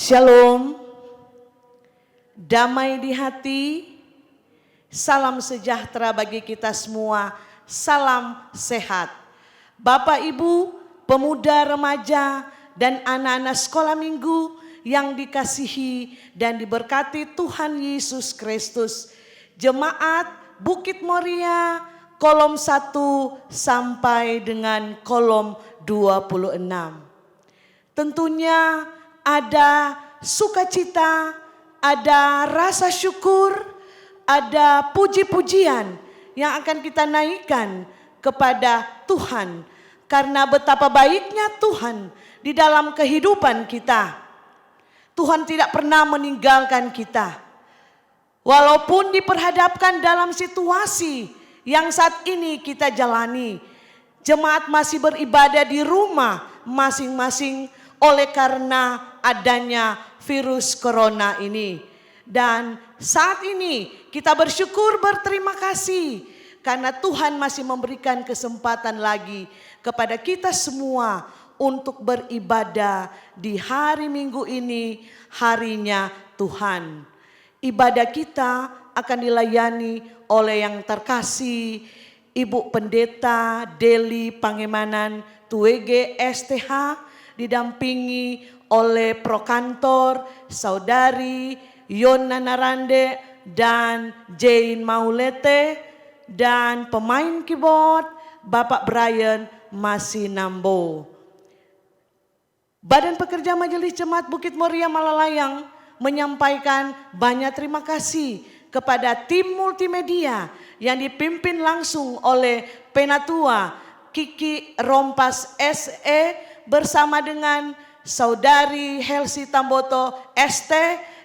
Shalom, damai di hati, salam sejahtera bagi kita semua, salam sehat. Bapak Ibu, pemuda, remaja, dan anak-anak sekolah minggu yang dikasihi dan diberkati Tuhan Yesus Kristus. Jemaat Bukit Moria kolom 1 sampai dengan kolom 26. Tentunya ada sukacita, ada rasa syukur, ada puji-pujian yang akan kita naikkan kepada Tuhan. Karena betapa baiknya Tuhan di dalam kehidupan kita. Tuhan tidak pernah meninggalkan kita. Walaupun diperhadapkan dalam situasi yang saat ini kita jalani. Jemaat masih beribadah di rumah masing-masing oleh karena adanya virus corona ini. Dan saat ini kita bersyukur, berterima kasih karena Tuhan masih memberikan kesempatan lagi kepada kita semua untuk beribadah di hari Minggu ini, harinya Tuhan. Ibadah kita akan dilayani oleh yang terkasih Ibu Pendeta Deli Pangemanan Tuwege STH, didampingi oleh Prokantor Saudari Yona Narande dan Jane Maulete, dan pemain keyboard Bapak Brian Masinambo. Badan Pekerja Majelis Jemaat Bukit Moria Malalayang menyampaikan banyak terima kasih kepada tim multimedia yang dipimpin langsung oleh Penatua Kiki Rompas SE bersama dengan Saudari Helsi Tamboto ST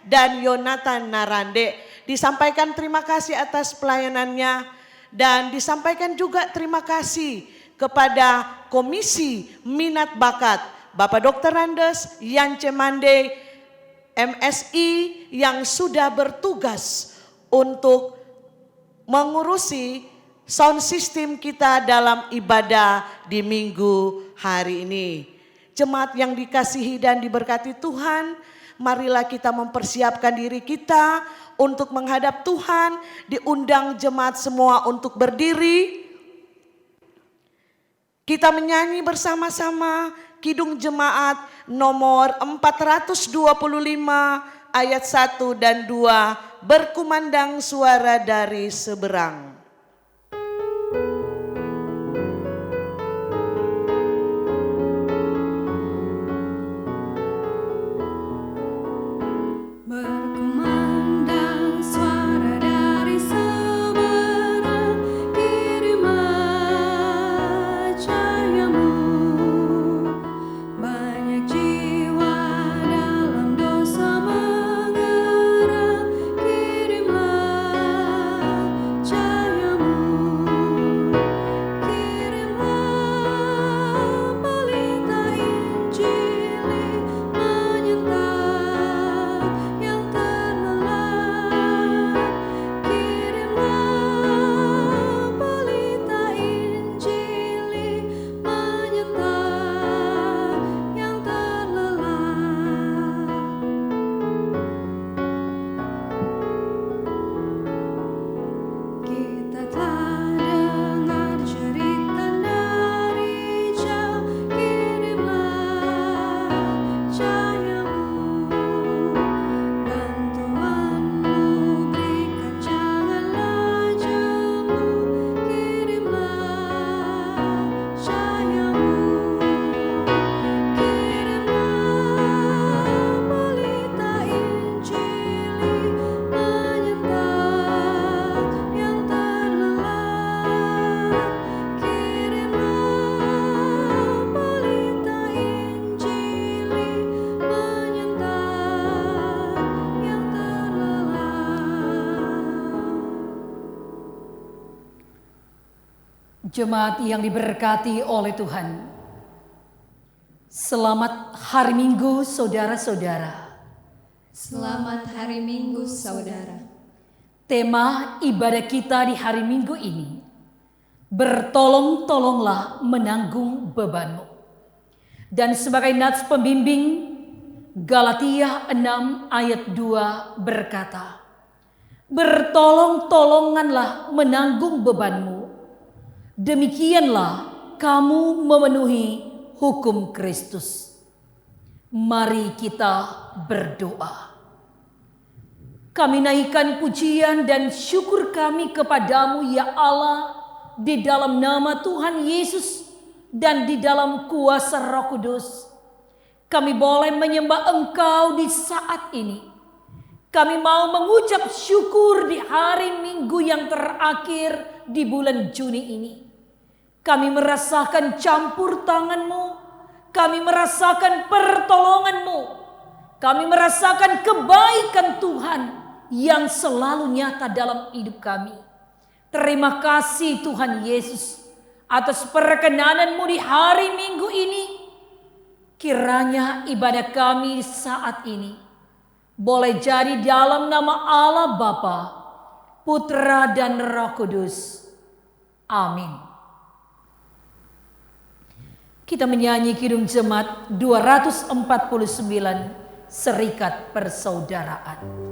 dan Yonatan Narande. Disampaikan terima kasih atas pelayanannya dan disampaikan juga terima kasih kepada Komisi Minat Bakat Bapak Dr. Andes Yance Mande MSI yang sudah bertugas untuk mengurusi sound system kita dalam ibadah di minggu hari ini. Jemaat yang dikasihi dan diberkati Tuhan, marilah kita mempersiapkan diri kita untuk menghadap Tuhan. Diundang jemaat semua untuk berdiri. Kita menyanyi bersama-sama Kidung Jemaat nomor 425 ayat 1 dan 2, berkumandang suara dari seberang. Jemaat yang diberkati oleh Tuhan, selamat hari Minggu saudara-saudara. Selamat hari Minggu saudara. Tema ibadah kita di hari Minggu ini, bertolong-tolonglah menanggung bebanmu. Dan sebagai nats pembimbing, Galatia 6 ayat 2 berkata, bertolong-tolonganlah menanggung bebanmu. Demikianlah kamu memenuhi hukum Kristus. Mari kita berdoa. Kami naikkan pujian dan syukur kami kepadamu ya Allah, di dalam nama Tuhan Yesus dan di dalam kuasa Roh Kudus. Kami boleh menyembah Engkau di saat ini. Kami mau mengucap syukur di hari Minggu yang terakhir di bulan Juni ini. Kami merasakan campur tangan-Mu. Kami merasakan pertolongan-Mu. Kami merasakan kebaikan Tuhan yang selalu nyata dalam hidup kami. Terima kasih Tuhan Yesus atas perkenanan-Mu di hari Minggu ini. Kiranya ibadah kami saat ini boleh jadi dalam nama Allah Bapa, Putra dan Roh Kudus. Amin. Kita menyanyi Kidung Jemaat 249, Serikat Persaudaraan.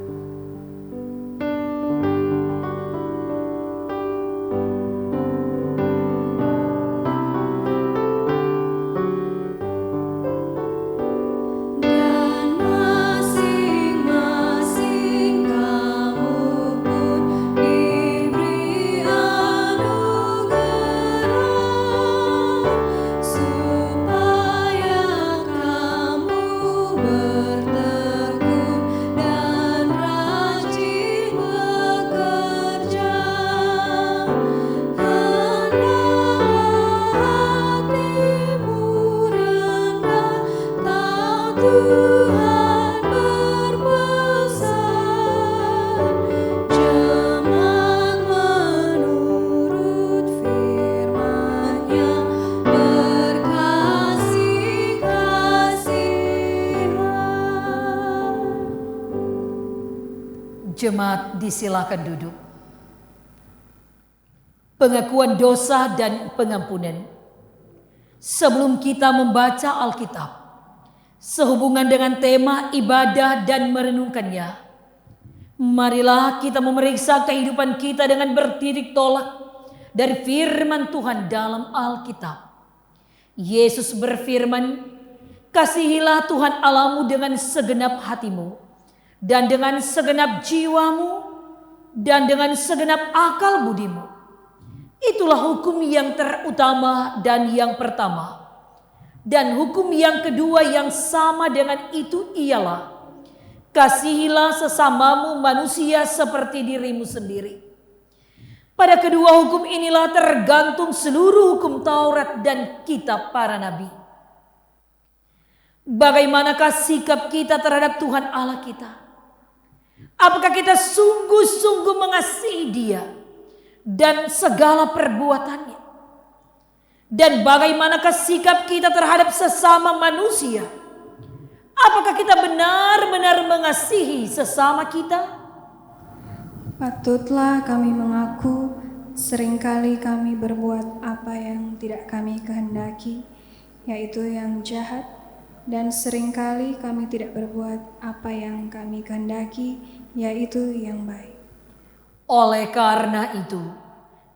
Jemaat disilakan duduk. Pengakuan dosa dan pengampunan. Sebelum kita membaca Alkitab, sehubungan dengan tema ibadah dan merenungkannya, marilah kita memeriksa kehidupan kita dengan bertitik tolak dari firman Tuhan dalam Alkitab. Yesus berfirman, kasihilah Tuhan Allahmu dengan segenap hatimu, dan dengan segenap jiwamu, dan dengan segenap akal budimu. Itulah hukum yang terutama dan yang pertama. Dan hukum yang kedua yang sama dengan itu ialah, kasihilah sesamamu manusia seperti dirimu sendiri. Pada kedua hukum inilah tergantung seluruh hukum Taurat dan kitab para nabi. Bagaimanakah sikap kita terhadap Tuhan Allah kita? Apakah kita sungguh-sungguh mengasihi Dia dan segala perbuatannya? Dan bagaimanakah sikap kita terhadap sesama manusia? Apakah kita benar-benar mengasihi sesama kita? Patutlah kami mengaku seringkali kami berbuat apa yang tidak kami kehendaki, yaitu yang jahat, dan seringkali kami tidak berbuat apa yang kami kehendaki, yaitu yang baik. Oleh karena itu,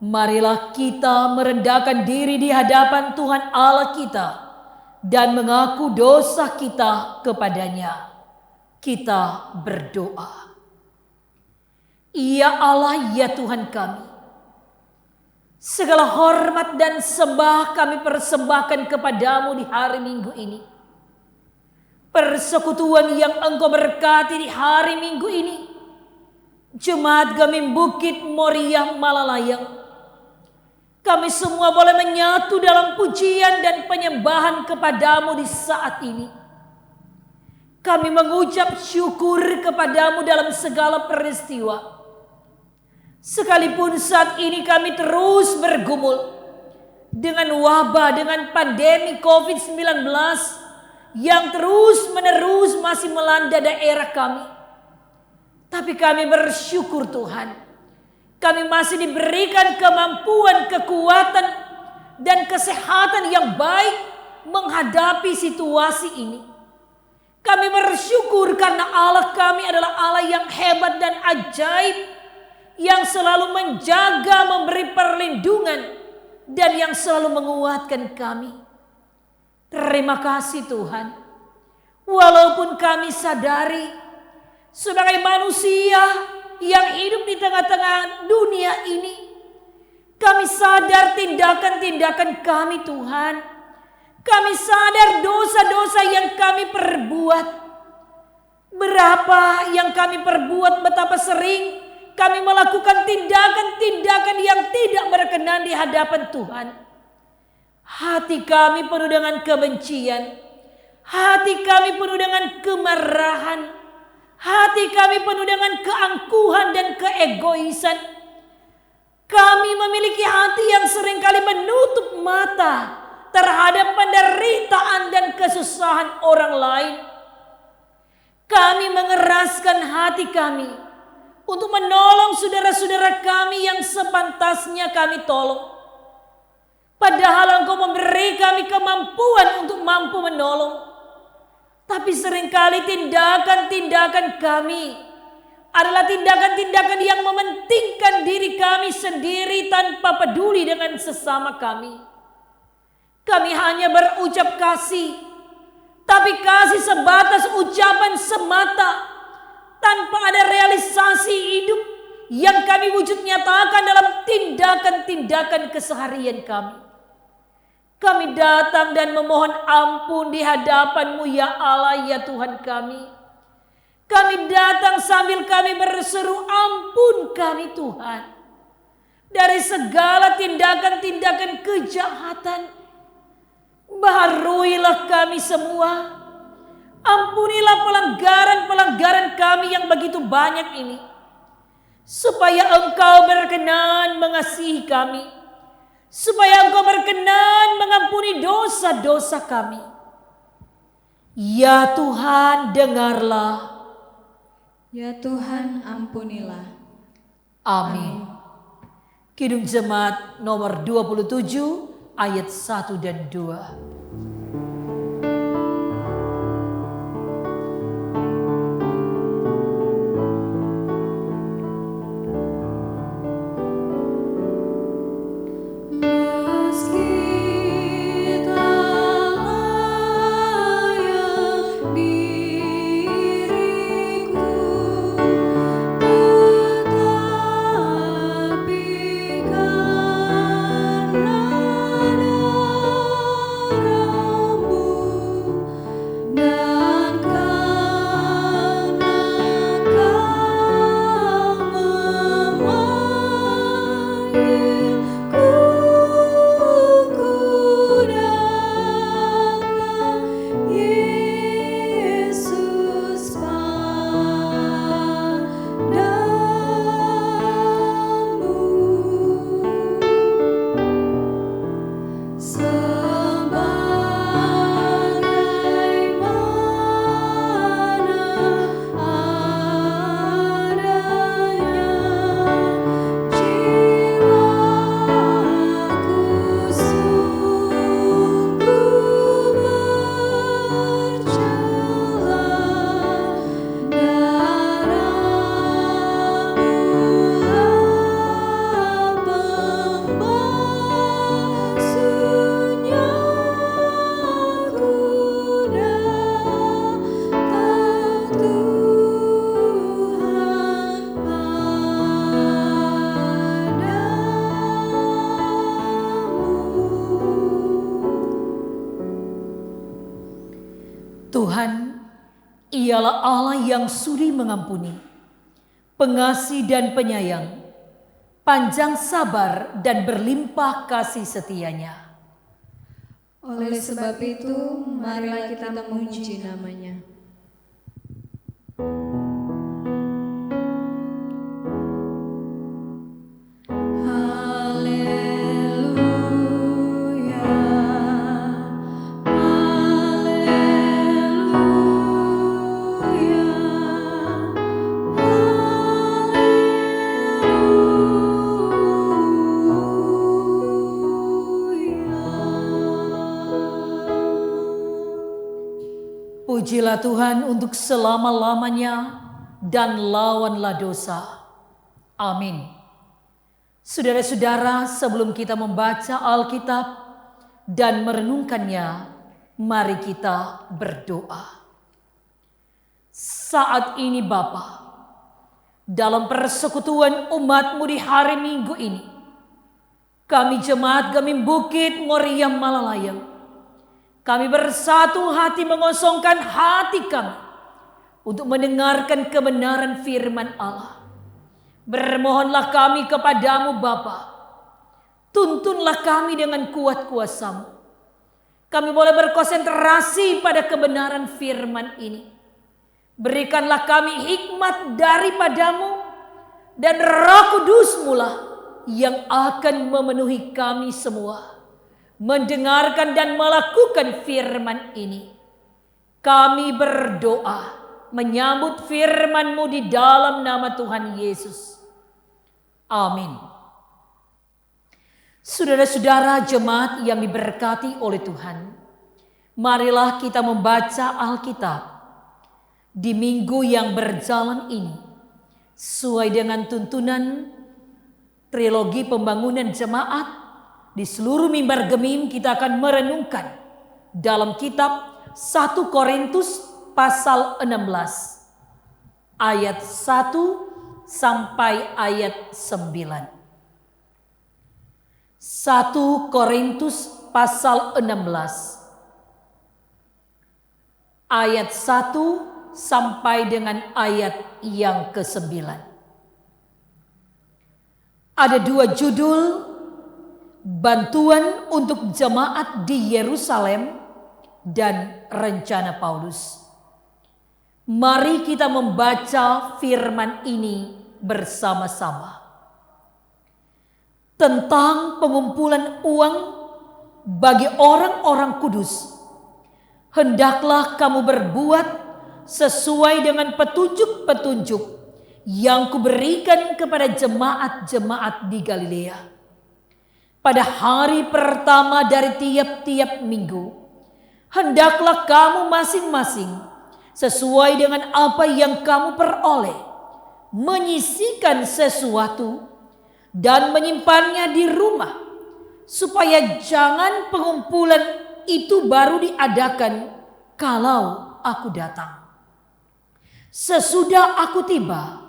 marilah kita merendahkan diri di hadapan Tuhan Allah kita dan mengaku dosa kita kepadanya. Kita berdoa. Ya Allah, ya Tuhan kami, segala hormat dan sembah kami persembahkan kepadamu di hari Minggu ini. Persekutuan yang Engkau berkati di hari Minggu ini, Jemaat Gamim Bukit Moriah Malalayang, kami semua boleh menyatu dalam pujian dan penyembahan kepadamu di saat ini. Kami mengucap syukur kepadamu dalam segala peristiwa. Sekalipun saat ini kami terus bergumul dengan wabah, dengan pandemi COVID-19 yang terus-menerus masih melanda daerah kami. Tapi kami bersyukur Tuhan, kami masih diberikan kemampuan, kekuatan, dan kesehatan yang baik menghadapi situasi ini. Kami bersyukur karena Allah kami adalah Allah yang hebat dan ajaib, yang selalu menjaga, memberi perlindungan, dan yang selalu menguatkan kami. Terima kasih Tuhan. Walaupun kami sadari sebagai manusia yang hidup di tengah-tengah dunia ini, kami sadar tindakan-tindakan kami Tuhan. Kami sadar dosa-dosa yang kami perbuat. Berapa yang kami perbuat, betapa sering kami melakukan tindakan-tindakan yang tidak berkenan di hadapan Tuhan. Hati kami penuh dengan kebencian. Hati kami penuh dengan kemarahan. Hati kami penuh dengan keangkuhan dan keegoisan. Kami memiliki hati yang seringkali menutup mata terhadap penderitaan dan kesusahan orang lain. Kami mengeraskan hati kami untuk menolong saudara-saudara kami yang sepantasnya kami tolong. Padahal Engkau memberi kami kemampuan untuk mampu menolong. Tapi seringkali tindakan-tindakan kami adalah tindakan-tindakan yang mementingkan diri kami sendiri tanpa peduli dengan sesama kami. Kami hanya berucap kasih, tapi kasih sebatas ucapan semata, tanpa ada realisasi hidup yang kami wujud nyatakan dalam tindakan-tindakan keseharian kami. Kami datang dan memohon ampun di hadapan-Mu ya Allah ya Tuhan kami. Kami datang sambil kami berseru ampun kami Tuhan. Dari segala tindakan-tindakan kejahatan. Baharuilah kami semua. Ampunilah pelanggaran-pelanggaran kami yang begitu banyak ini. Supaya Engkau berkenan mengasihi kami. Supaya Engkau berkenan mengampuni dosa-dosa kami. Ya Tuhan, dengarlah. Ya Tuhan, ampunilah. Amin. Kidung Jemaat nomor 27 ayat 1 dan 2. Tuhan ialah Allah yang sudi mengampuni, pengasih dan penyayang, panjang sabar dan berlimpah kasih setianya. Oleh sebab itu, marilah kita memuji nama-Nya. Pujilah Tuhan untuk selama-lamanya dan lawanlah dosa. Amin. Saudara-saudara, sebelum kita membaca Alkitab dan merenungkannya, mari kita berdoa. Saat ini Bapa, dalam persekutuan umat-Mu di hari Minggu ini, kami jemaat Gemim Bukit Moriah Malalayang, kami bersatu hati mengosongkan hati kami untuk mendengarkan kebenaran firman Allah. Bermohonlah kami kepadamu Bapa, tuntunlah kami dengan kuat kuasa-Mu. Kami boleh berkonsentrasi pada kebenaran firman ini. Berikanlah kami hikmat daripadamu, dan Roh Kudus-Mu lah yang akan memenuhi kami semua, mendengarkan dan melakukan firman ini. Kami berdoa menyambut firman-Mu di dalam nama Tuhan Yesus. Amin. Saudara-saudara jemaat yang diberkati oleh Tuhan, marilah kita membaca Alkitab di minggu yang berjalan ini sesuai dengan tuntunan trilogi pembangunan jemaat. Di seluruh mimbar Gemim kita akan merenungkan dalam kitab 1 Korintus pasal 16 ayat 1 sampai ayat 9. 1 Korintus pasal 16 ayat 1 sampai dengan ayat yang ke-9. Ada dua judul: bantuan untuk jemaat di Yerusalem dan rencana Paulus. Mari kita membaca firman ini bersama-sama. Tentang pengumpulan uang bagi orang-orang kudus, hendaklah kamu berbuat sesuai dengan petunjuk-petunjuk yang kuberikan kepada jemaat-jemaat di Galilea. Pada hari pertama dari tiap-tiap minggu, hendaklah kamu masing-masing sesuai dengan apa yang kamu peroleh, menyisihkan sesuatu dan menyimpannya di rumah, supaya jangan pengumpulan itu baru diadakan kalau aku datang. Sesudah aku tiba,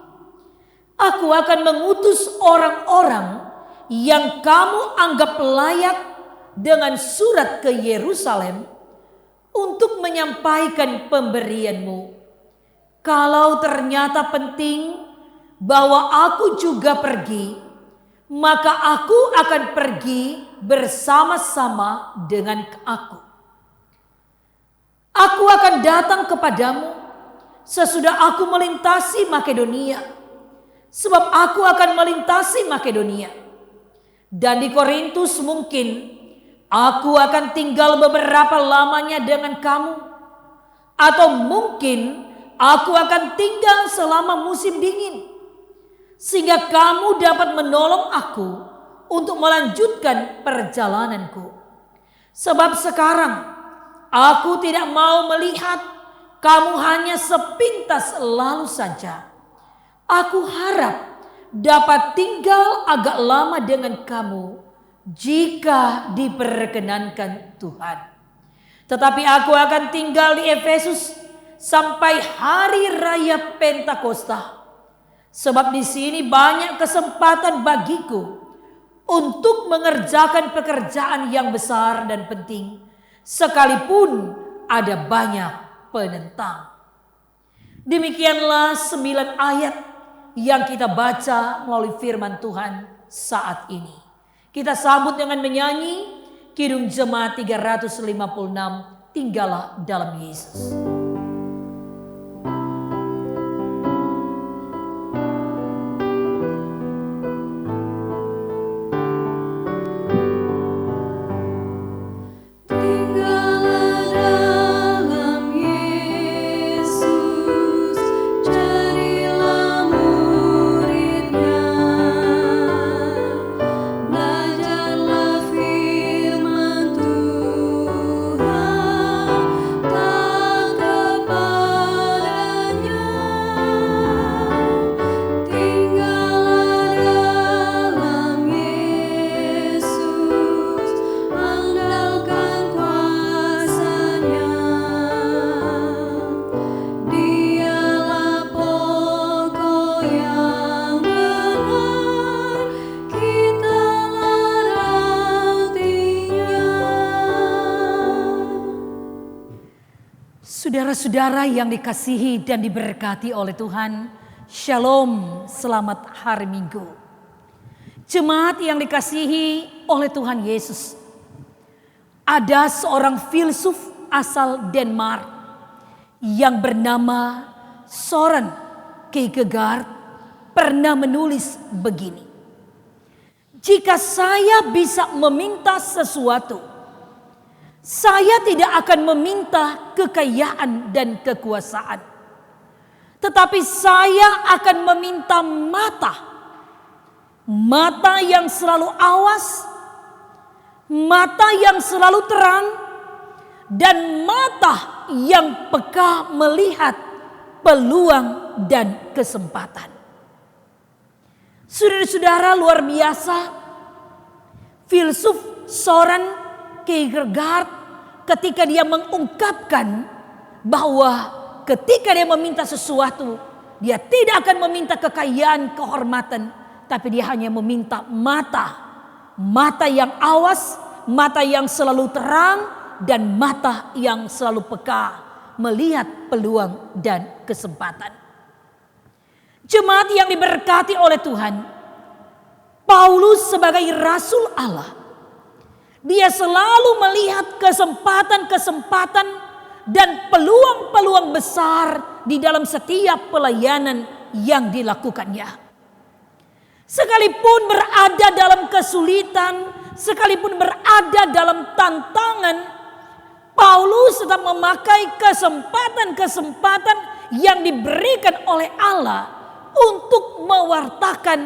aku akan mengutus orang-orang yang kamu anggap layak dengan surat ke Yerusalem untuk menyampaikan pemberianmu. Kalau ternyata penting bahwa aku juga pergi, maka aku akan pergi bersama-sama dengan aku. Aku akan datang kepadamu sesudah aku melintasi Makedonia, sebab aku akan melintasi Makedonia. Dan di Korintus mungkin aku akan tinggal beberapa lamanya dengan kamu, atau mungkin aku akan tinggal selama musim dingin, sehingga kamu dapat menolong aku untuk melanjutkan perjalananku. Sebab sekarang aku tidak mau melihat kamu hanya sepintas lalu saja. Aku harap dapat tinggal agak lama dengan kamu jika diperkenankan Tuhan. Tetapi aku akan tinggal di Efesus sampai hari raya Pentakosta, sebab di sini banyak kesempatan bagiku untuk mengerjakan pekerjaan yang besar dan penting, sekalipun ada banyak penentang. Demikianlah 9 ayat yang kita baca melalui firman Tuhan saat ini. Kita sambut dengan menyanyi Kidung Jemaat 356, Tinggallah dalam Yesus. Tak Saudara-saudara yang dikasihi dan diberkati oleh Tuhan, Shalom, selamat hari Minggu. Jemaat yang dikasihi oleh Tuhan Yesus, ada seorang filsuf asal Denmark yang bernama Søren Kierkegaard pernah menulis begini: jika saya bisa meminta sesuatu, saya tidak akan meminta kekayaan dan kekuasaan, tetapi saya akan meminta mata yang selalu awas, mata yang selalu terang, dan mata yang peka melihat peluang dan kesempatan. Saudara-saudara, luar biasa, filsuf Søren Kierkegaard ketika dia mengungkapkan bahwa ketika dia meminta sesuatu, dia tidak akan meminta kekayaan, kehormatan, tapi dia hanya meminta mata yang awas, mata yang selalu terang, dan mata yang selalu peka melihat peluang dan kesempatan. Jemaat yang diberkati oleh Tuhan, Paulus sebagai rasul Allah, dia selalu melihat kesempatan-kesempatan dan peluang-peluang besar di dalam setiap pelayanan yang dilakukannya. Sekalipun berada dalam kesulitan, sekalipun berada dalam tantangan, Paulus tetap memakai kesempatan-kesempatan yang diberikan oleh Allah untuk mewartakan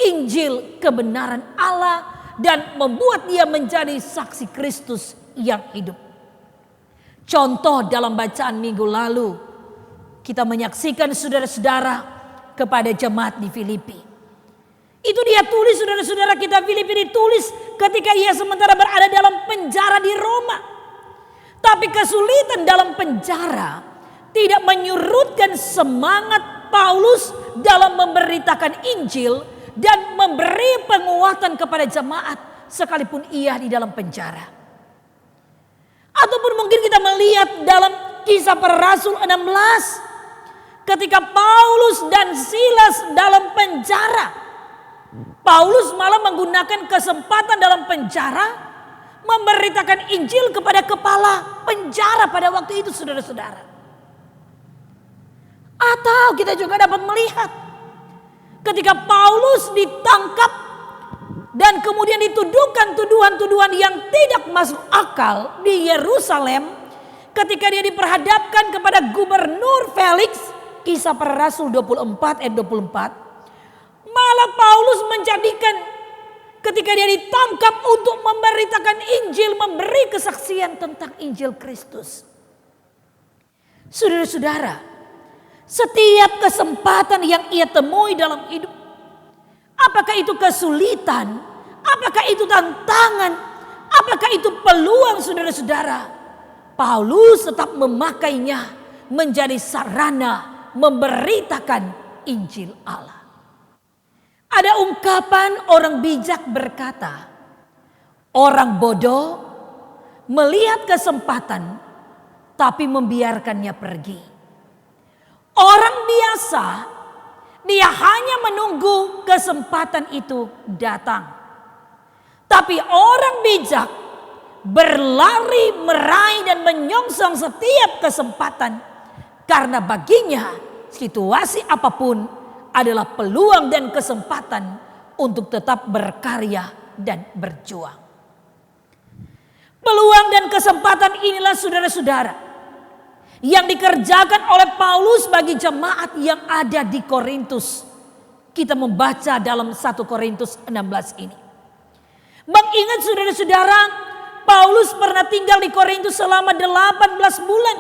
Injil kebenaran Allah dan membuat dia menjadi saksi Kristus yang hidup. Contoh dalam bacaan minggu lalu, kita menyaksikan saudara-saudara kepada jemaat di Filipi. Itu dia tulis, saudara-saudara kita Filipi ditulis ketika ia sementara berada dalam penjara di Roma. Tapi kesulitan dalam penjara tidak menyurutkan semangat Paulus dalam memberitakan Injil dan memberi penguatan kepada jemaat sekalipun ia di dalam penjara. Ataupun mungkin kita melihat dalam Kisah Para Rasul 16 ketika Paulus dan Silas dalam penjara. Paulus malah menggunakan kesempatan dalam penjara memberitakan Injil kepada kepala penjara pada waktu itu, saudara-saudara. Atau kita juga dapat melihat ketika Paulus ditangkap dan kemudian dituduhkan tuduhan-tuduhan yang tidak masuk akal di Yerusalem, ketika dia diperhadapkan kepada Gubernur Felix, Kisah Para Rasul 24 ayat 24, malah Paulus menjadikan ketika dia ditangkap untuk memberitakan Injil, memberi kesaksian tentang Injil Kristus. Saudara-saudara, setiap kesempatan yang ia temui dalam hidup, apakah itu kesulitan, apakah itu tantangan, apakah itu peluang, saudara-saudara, Paulus tetap memakainya menjadi sarana memberitakan Injil Allah. Ada ungkapan orang bijak berkata, orang bodoh melihat kesempatan tapi membiarkannya pergi. Orang biasa, dia hanya menunggu kesempatan itu datang. Tapi orang bijak berlari, meraih dan menyongsong setiap kesempatan. Karena baginya situasi apapun adalah peluang dan kesempatan untuk tetap berkarya dan berjuang. Peluang dan kesempatan inilah saudara-saudara yang dikerjakan oleh Paulus bagi jemaat yang ada di Korintus. Kita membaca dalam 1 Korintus 16 ini. Mengingat saudara-saudara, Paulus pernah tinggal di Korintus selama 18 bulan.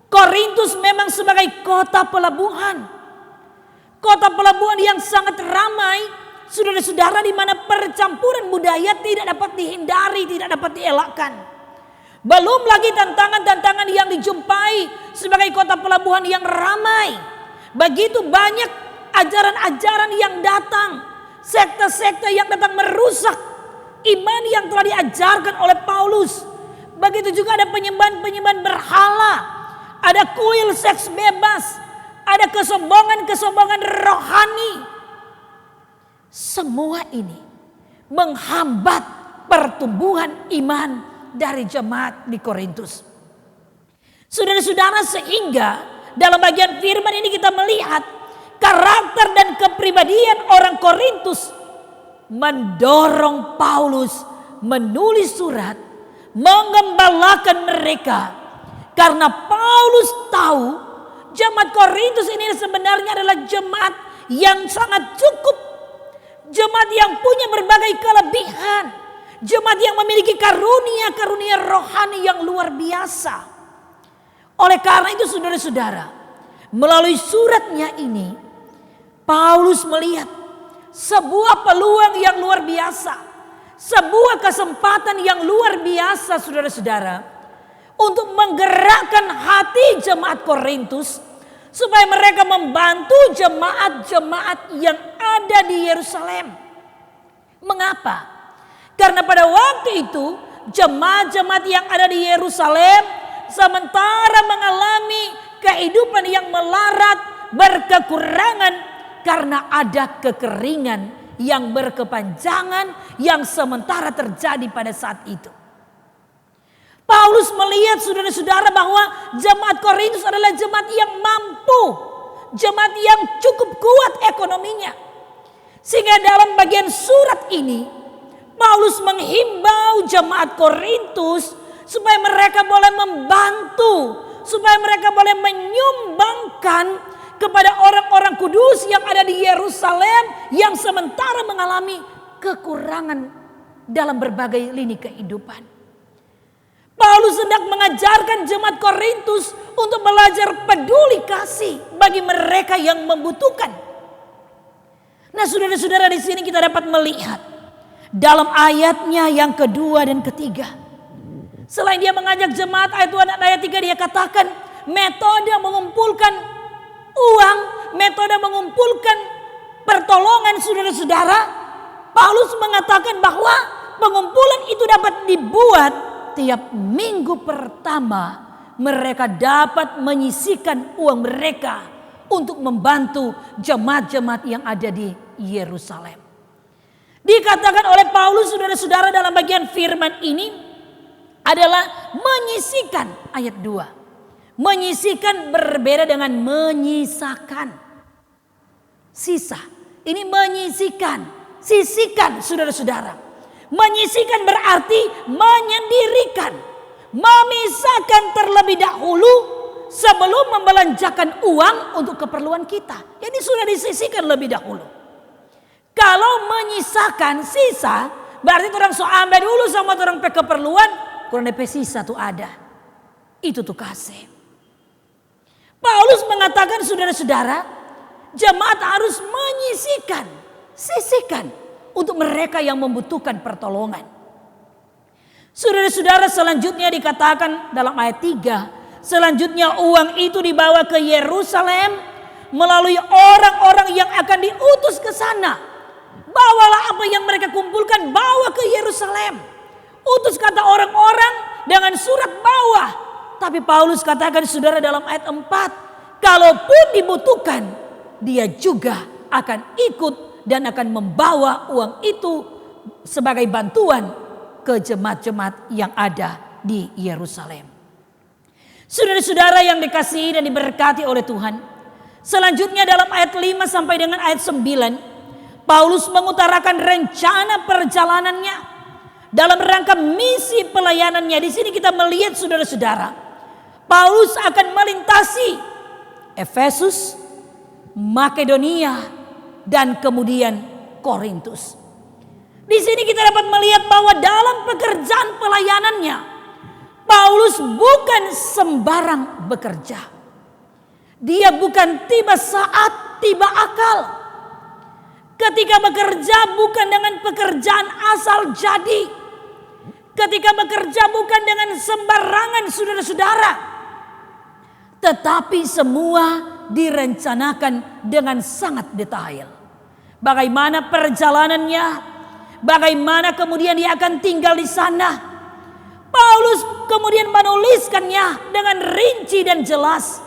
Korintus memang sebagai kota pelabuhan. Kota pelabuhan yang sangat ramai, saudara-saudara, di mana percampuran budaya tidak dapat dihindari, tidak dapat dielakkan. Belum lagi tantangan-tantangan yang dijumpai sebagai kota pelabuhan yang ramai. Begitu banyak ajaran-ajaran yang datang, sekte-sekte yang datang merusak iman yang telah diajarkan oleh Paulus. Begitu juga ada penyembahan-penyembahan berhala ada kuil seks bebas, ada kesombongan-kesombongan rohani. Semua ini menghambat pertumbuhan iman dari jemaat di Korintus. Saudara-saudara, sehingga dalam bagian firman ini kita melihat karakter dan kepribadian orang Korintus mendorong Paulus menulis surat mengembalakan mereka. Karena Paulus tahu jemaat Korintus ini sebenarnya adalah jemaat yang sangat cukup. Jemaat yang punya berbagai kelebihan. Jemaat yang memiliki karunia-karunia rohani yang luar biasa. Oleh karena itu saudara-saudara, melalui suratnya ini Paulus melihat sebuah peluang yang luar biasa. Sebuah kesempatan yang luar biasa saudara-saudara. Untuk menggerakkan hati jemaat Korintus. Supaya mereka membantu jemaat-jemaat yang ada di Yerusalem. Mengapa? Karena pada waktu itu jemaat-jemaat yang ada di Yerusalem sementara mengalami kehidupan yang melarat, berkekurangan karena ada kekeringan yang berkepanjangan yang sementara terjadi pada saat itu. Paulus melihat saudara-saudara bahwa jemaat Korintus adalah jemaat yang mampu, jemaat yang cukup kuat ekonominya. Sehingga dalam bagian surat ini Paulus menghimbau jemaat Korintus supaya mereka boleh membantu, supaya mereka boleh menyumbangkan kepada orang-orang kudus yang ada di Yerusalem yang sementara mengalami kekurangan dalam berbagai lini kehidupan. Paulus hendak mengajarkan jemaat Korintus untuk belajar peduli kasih bagi mereka yang membutuhkan. Nah, saudara-saudara, di sini kita dapat melihat dalam ayatnya yang kedua dan ketiga. Selain dia mengajak jemaat, ayat 2 dan ayat 3 dia katakan metode mengumpulkan uang, metode mengumpulkan pertolongan saudara-saudara. Paulus mengatakan bahwa pengumpulan itu dapat dibuat tiap minggu pertama. Mereka dapat menyisihkan uang mereka untuk membantu jemaat-jemaat yang ada di Yerusalem. Dikatakan oleh Paulus saudara-saudara dalam bagian firman ini adalah menyisihkan, ayat 2. Menyisihkan berbeda dengan menyisakan. Sisa, ini menyisihkan, sisihkan saudara-saudara. Menyisihkan berarti menyendirikan, memisahkan terlebih dahulu sebelum membelanjakan uang untuk keperluan kita. Jadi sudah disisihkan lebih dahulu. Kalau menyisakan sisa, berarti orang so ambil dulu sama orang pe keperluan, kurang DP sisa tuh ada. Itu tuh kasih. Paulus mengatakan saudara-saudara, jemaat harus menyisihkan, sisihkan untuk mereka yang membutuhkan pertolongan. Saudara-saudara, selanjutnya dikatakan dalam ayat 3. Selanjutnya uang itu dibawa ke Yerusalem melalui orang-orang yang akan diutus ke sana. Bawalah apa yang mereka kumpulkan, bawa ke Yerusalem. Utus kata orang-orang dengan surat bawah. Tapi Paulus katakan saudara dalam ayat 4. Kalaupun dibutuhkan, dia juga akan ikut dan akan membawa uang itu sebagai bantuan ke jemaat-jemaat yang ada di Yerusalem. Saudara-saudara yang dikasihi dan diberkati oleh Tuhan. Selanjutnya dalam ayat 5 sampai dengan ayat 9. Paulus mengutarakan rencana perjalanannya dalam rangka misi pelayanannya. Di sini kita melihat saudara-saudara, Paulus akan melintasi Efesus, Makedonia, dan kemudian Korintus. Di sini kita dapat melihat bahwa dalam pekerjaan pelayanannya Paulus bukan sembarang bekerja. Dia bukan tiba saat, tiba akal. Ketika bekerja bukan dengan pekerjaan asal jadi. Ketika bekerja bukan dengan sembarangan saudara-saudara. Tetapi semua direncanakan dengan sangat detail. Bagaimana perjalanannya, bagaimana kemudian dia akan tinggal di sana. Paulus kemudian menuliskannya dengan rinci dan jelas.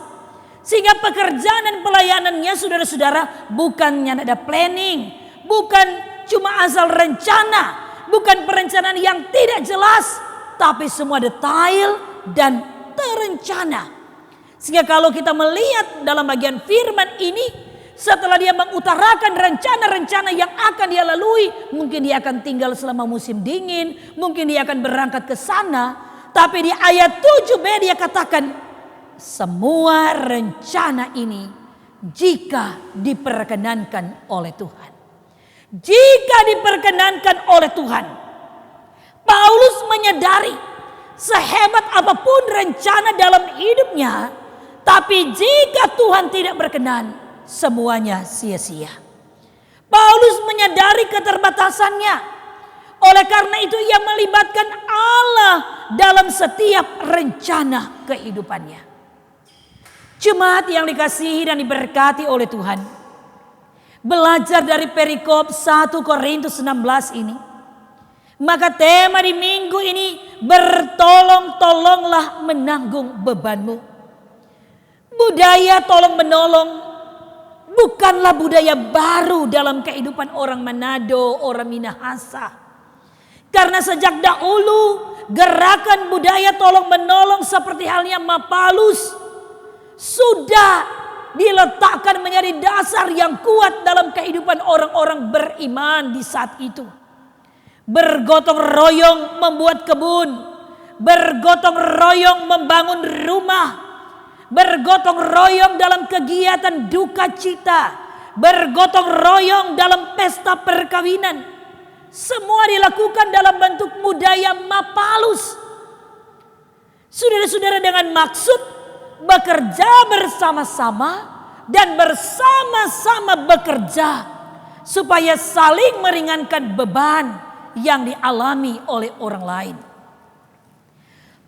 Sehingga pekerjaan dan pelayanannya saudara-saudara bukannya ada planning. Bukan cuma asal rencana. Bukan perencanaan yang tidak jelas. Tapi semua detail dan terencana. Sehingga kalau kita melihat dalam bagian firman ini, setelah dia mengutarakan rencana-rencana yang akan dia lalui, mungkin dia akan tinggal selama musim dingin, mungkin dia akan berangkat ke sana. Tapi di ayat 7b dia katakan, semua rencana ini jika diperkenankan oleh Tuhan. Jika diperkenankan oleh Tuhan. Paulus menyadari sehebat apapun rencana dalam hidupnya, tapi jika Tuhan tidak berkenan, semuanya sia-sia. Paulus menyadari keterbatasannya. Oleh karena itu ia melibatkan Allah dalam setiap rencana kehidupannya. Jemaat yang dikasihi dan diberkati oleh Tuhan. Belajar dari perikop 1 Korintus 16 ini. Maka tema di minggu ini, bertolong-tolonglah menanggung bebanmu. Budaya tolong menolong bukanlah budaya baru dalam kehidupan orang Manado, orang Minahasa. Karena sejak dahulu gerakan budaya tolong menolong seperti halnya Mapalus sudah diletakkan menjadi dasar yang kuat dalam kehidupan orang-orang beriman di saat itu. Bergotong royong membuat kebun, bergotong royong membangun rumah, bergotong royong dalam kegiatan duka cita, bergotong royong dalam pesta perkawinan. Semua dilakukan dalam bentuk budaya Mapalus. Saudara-saudara, dengan maksud bekerja bersama-sama dan bersama-sama bekerja supaya saling meringankan beban yang dialami oleh orang lain.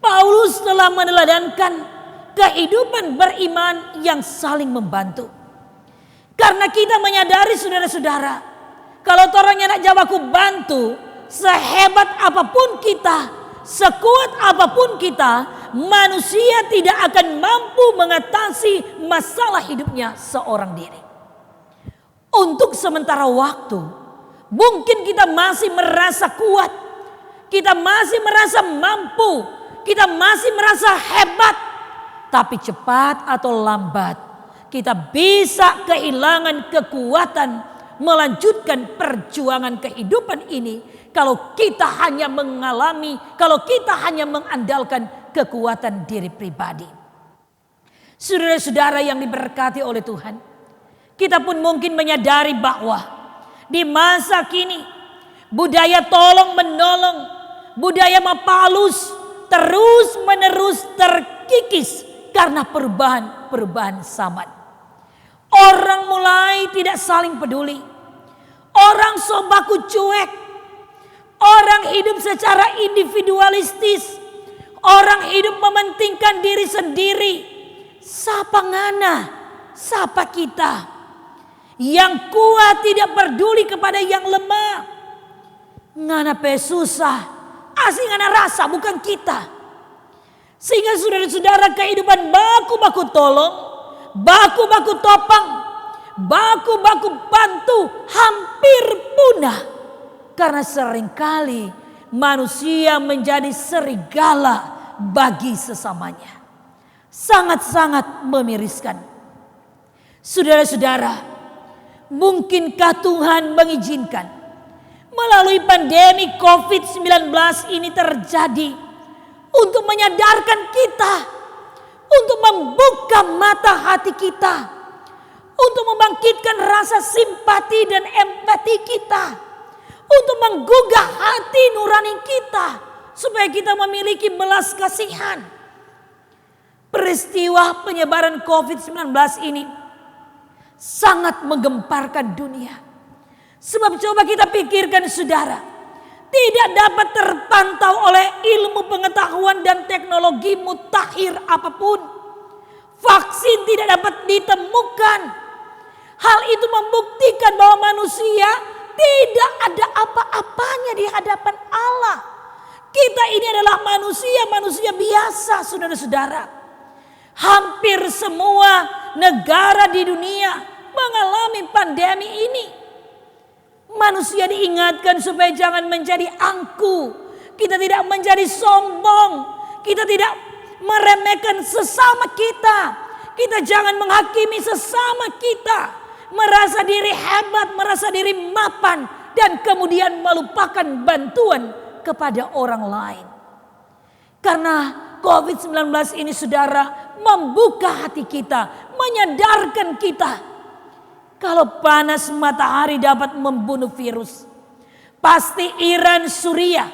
Paulus telah meneladankan kehidupan beriman yang saling membantu. Karena kita menyadari saudara-saudara, kalau torangnya nak jawaku bantu, sehebat apapun kita, sekuat apapun kita, manusia tidak akan mampu mengatasi masalah hidupnya seorang diri. Untuk sementara waktu, mungkin kita masih merasa kuat, kita masih merasa mampu, kita masih merasa hebat. Tapi cepat atau lambat kita bisa kehilangan kekuatan melanjutkan perjuangan kehidupan ini kalau kita hanya mengalami, kalau kita hanya mengandalkan kekuatan diri pribadi. Saudara-saudara yang diberkati oleh Tuhan, kita pun mungkin menyadari bahwa di masa kini budaya tolong menolong, budaya Mapalus terus menerus terkikis karena perubahan zaman. Orang mulai tidak saling peduli. Orang sobaku cuek. Orang hidup secara individualistis. Orang hidup mementingkan diri sendiri. Sapa ngana, sapa kita. Yang kuat tidak peduli kepada yang lemah. Ngana pe susah, asing ngana rasa bukan kita. Sehingga saudara-saudara, kehidupan baku-baku tolong, baku-baku topang, baku-baku bantu hampir punah. Karena seringkali manusia menjadi serigala bagi sesamanya. Sangat-sangat memiriskan. Saudara-saudara, mungkinkah Tuhan mengizinkan melalui pandemi COVID-19 ini terjadi untuk menyadarkan kita, untuk membuka mata hati kita, untuk membangkitkan rasa simpati dan empati kita, untuk menggugah hati nurani kita, supaya kita memiliki belas kasihan. Peristiwa penyebaran COVID-19 ini sangat menggemparkan dunia. Sebab coba kita pikirkan saudara, tidak dapat terpantau oleh ilmu pengetahuan dan teknologi mutakhir apapun. Vaksin tidak dapat ditemukan. Hal itu membuktikan bahwa manusia tidak ada apa-apanya di hadapan Allah. Kita ini adalah manusia biasa, saudara-saudara. Hampir semua negara di dunia mengalami pandemi ini. Manusia diingatkan supaya jangan menjadi angku. Kita tidak menjadi sombong. Kita tidak meremehkan sesama kita. Kita jangan menghakimi sesama kita. Merasa diri hebat, merasa diri mapan. Dan kemudian melupakan bantuan kepada orang lain. Karena COVID-19 ini saudara membuka hati kita. Menyadarkan kita. Kalau panas matahari dapat membunuh virus. Pasti Iran, Suriah,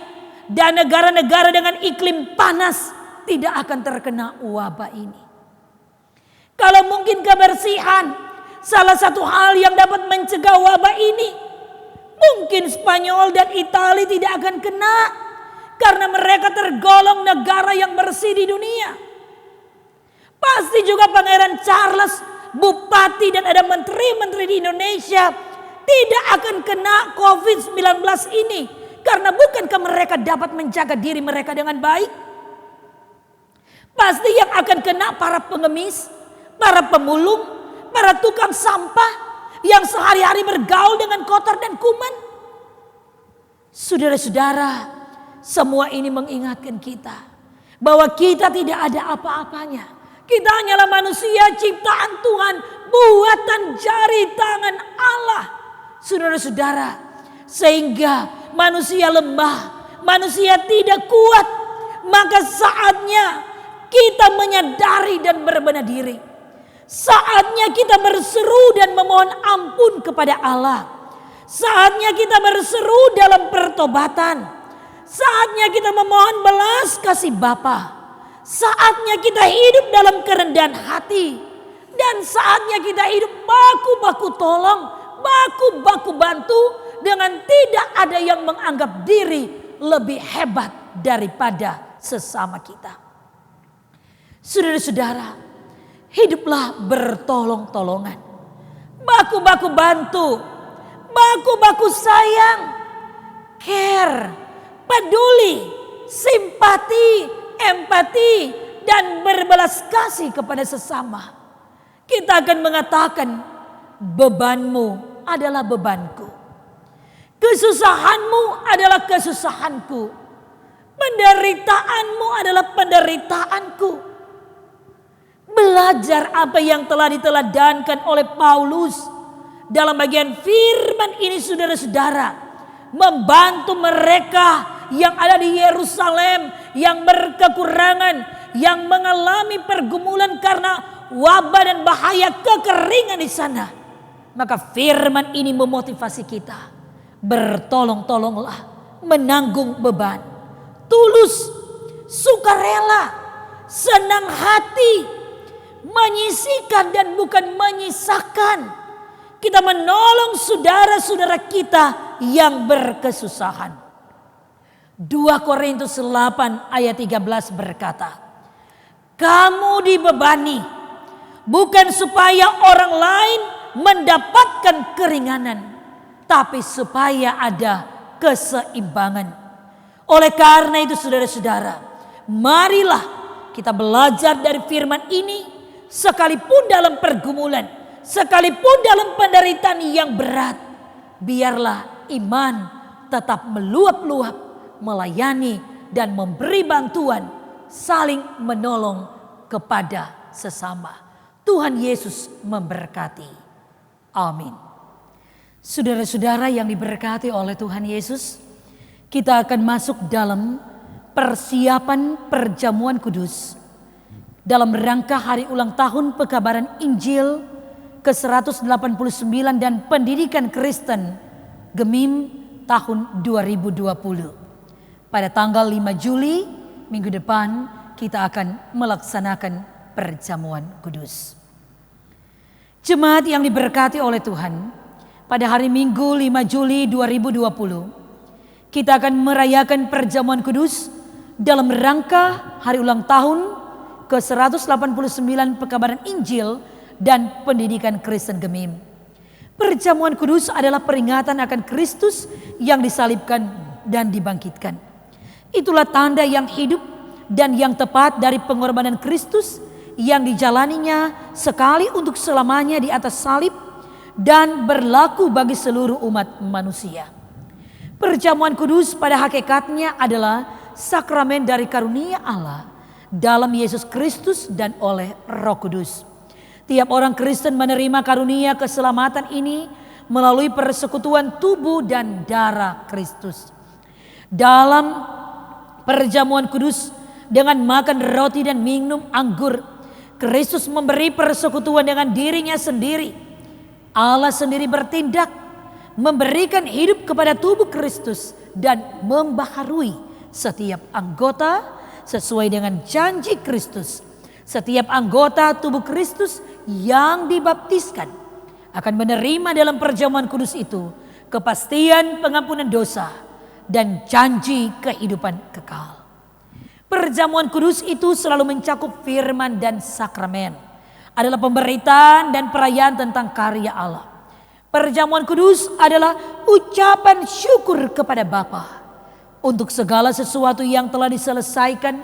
dan negara-negara dengan iklim panas tidak akan terkena wabah ini. Kalau mungkin kebersihan salah satu hal yang dapat mencegah wabah ini, mungkin Spanyol dan Italia tidak akan kena karena mereka tergolong negara yang bersih di dunia. Pasti juga Pangeran Charles, bupati dan ada menteri-menteri di Indonesia tidak akan kena COVID-19 ini. Karena bukankah mereka dapat menjaga diri mereka dengan baik? Pasti yang akan kena para pengemis, para pemulung, para tukang sampah yang sehari-hari bergaul dengan kotor dan kuman. Saudara-saudara, semua ini mengingatkan kita bahwa kita tidak ada apa-apanya. Kita hanyalah manusia ciptaan Tuhan, buatan jari tangan Allah. Saudara-saudara, sehingga manusia lemah, manusia tidak kuat, maka saatnya kita menyadari dan berbenah diri. Saatnya kita berseru dan memohon ampun kepada Allah. Saatnya kita berseru dalam pertobatan. Saatnya kita memohon belas kasih Bapa. Saatnya kita hidup dalam kerendahan hati. Dan saatnya kita hidup baku-baku tolong, baku-baku bantu, dengan tidak ada yang menganggap diri lebih hebat daripada sesama kita. Saudara-saudara, hiduplah bertolong-tolongan. Baku-baku bantu, baku-baku sayang, care, peduli, simpati, empati, dan berbelas kasih kepada sesama. Kita akan mengatakan, bebanmu adalah bebanku. Kesusahanmu adalah kesusahanku. Penderitaanmu adalah penderitaanku. Belajar apa yang telah diteladankan oleh Paulus dalam bagian firman ini, saudara-saudara. Membantu mereka yang ada di Yerusalem, yang berkekurangan, yang mengalami pergumulan karena wabah dan bahaya kekeringan di sana. Maka firman ini memotivasi kita. Bertolong-tolonglah, menanggung beban, tulus, sukarela, senang hati, menyisikan dan bukan menyisakan. Kita menolong saudara-saudara kita yang berkesusahan. 2 Korintus 8 ayat 13 berkata, kamu dibebani bukan supaya orang lain mendapatkan keringanan, tapi supaya ada keseimbangan. Oleh karena itu saudara-saudara, marilah kita belajar dari firman ini. Sekalipun dalam pergumulan, sekalipun dalam penderitaan yang berat, biarlah iman tetap meluap-luap, melayani dan memberi bantuan, saling menolong kepada sesama. Tuhan Yesus memberkati. Amin. Saudara-saudara yang diberkati oleh Tuhan Yesus, kita akan masuk dalam persiapan perjamuan kudus dalam rangka hari ulang tahun pekabaran Injil ke-189 dan pendidikan Kristen Gemim tahun 2020. Pada tanggal 5 Juli minggu depan kita akan melaksanakan perjamuan kudus. Jemaat yang diberkati oleh Tuhan, pada hari Minggu 5 Juli 2020 kita akan merayakan perjamuan kudus dalam rangka hari ulang tahun ke-189 pekabaran Injil dan pendidikan Kristen Gemim. Perjamuan kudus adalah peringatan akan Kristus yang disalibkan dan dibangkitkan. Itulah tanda yang hidup dan yang tepat dari pengorbanan Kristus yang dijalaninya sekali untuk selamanya di atas salib dan berlaku bagi seluruh umat manusia. Perjamuan kudus pada hakikatnya adalah sakramen dari karunia Allah dalam Yesus Kristus dan oleh Roh Kudus. Tiap orang Kristen menerima karunia keselamatan ini melalui persekutuan tubuh dan darah Kristus. Dalam perjamuan kudus dengan makan roti dan minum anggur, Kristus memberi persekutuan dengan dirinya sendiri. Allah sendiri bertindak, memberikan hidup kepada tubuh Kristus dan membaharui setiap anggota sesuai dengan janji Kristus. Setiap anggota tubuh Kristus yang dibaptiskan akan menerima dalam perjamuan kudus itu kepastian pengampunan dosa dan janji kehidupan kekal. Perjamuan kudus itu selalu mencakup firman dan sakramen, adalah pemberitaan dan perayaan tentang karya Allah. Perjamuan kudus adalah ucapan syukur kepada Bapa untuk segala sesuatu yang telah diselesaikan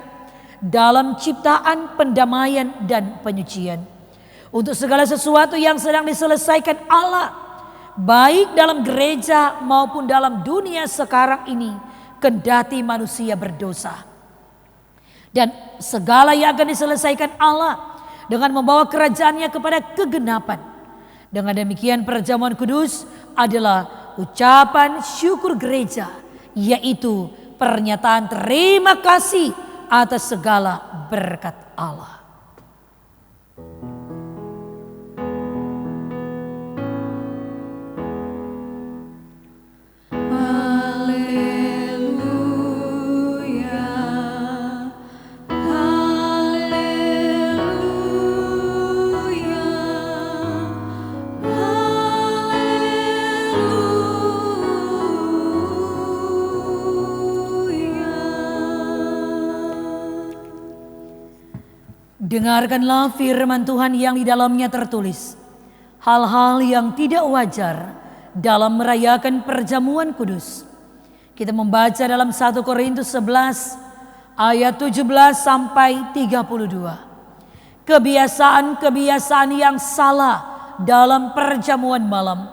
dalam ciptaan, pendamaian, dan penyucian. Untuk segala sesuatu yang sedang diselesaikan Allah, baik dalam gereja maupun dalam dunia sekarang ini, kendati manusia berdosa. Dan segala yang akan diselesaikan Allah dengan membawa kerajaannya kepada kegenapan. Dengan demikian perjamuan kudus adalah ucapan syukur gereja, yaitu pernyataan terima kasih atas segala berkat Allah. Dengarkanlah firman Tuhan yang di dalamnya tertulis hal-hal yang tidak wajar dalam merayakan perjamuan kudus. Kita membaca dalam 1 Korintus 11 ayat 17 sampai 32. Kebiasaan-kebiasaan yang salah dalam perjamuan malam.